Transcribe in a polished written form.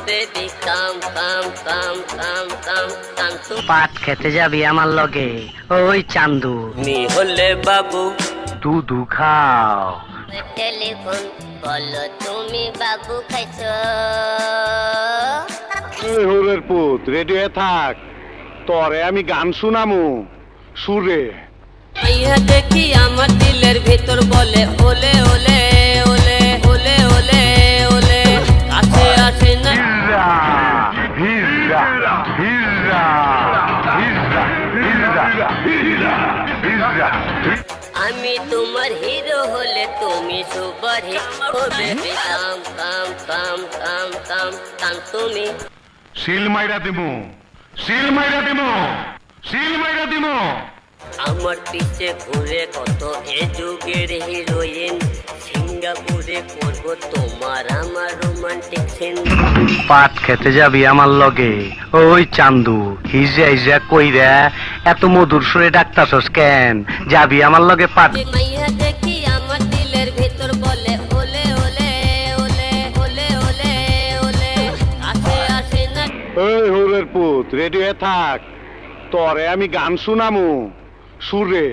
baby কাম কাম কাম কাম কাম কাম পাট খেতে যাবি আমার লগে ওই চান্দু তুমি হলে বাবু দুধু খাও টেলিফোন বলো তুমি বাবু খাইছো হরের পুত রেডিও থাক তরে আমি গান শুনামু সুরে ইহা দেখি আমার দিলের ভিতর বলে ওলে ওলে ওলে ওলে ওলে ওলে কাছে আসে না হিজরা হিজরা হিজরা হিজরা হিজরা হিজরা আমি তোমার হিরো হলে তুমি সুপার হিরো বেবি কাম কাম কাম কাম কাম কাম তুমি শিল মাইরা দিমু শিল মাইরা দিমু শিল মাইরা দিমু আমার পিছে ঘুরে কত এ যুগের হিরোইন সিঙ্গাপুরে করবো তোমার আমার রোমান্টিক সিন পাট খেতে যাবি আমার লগে ওই চান্দু হিজা হিজা কইরা এত মধুর সুরে ডাকতাছস কেন যাবি আমার লগে পাট মাইয়া দেখি আমার দিলের ভিতর বলে ওলে ওলে ওলে ওলে ওলে ওলে কাছে আসে না এই হরের পুত রেডিও থাক তরে আমি গান শুনামু সুরে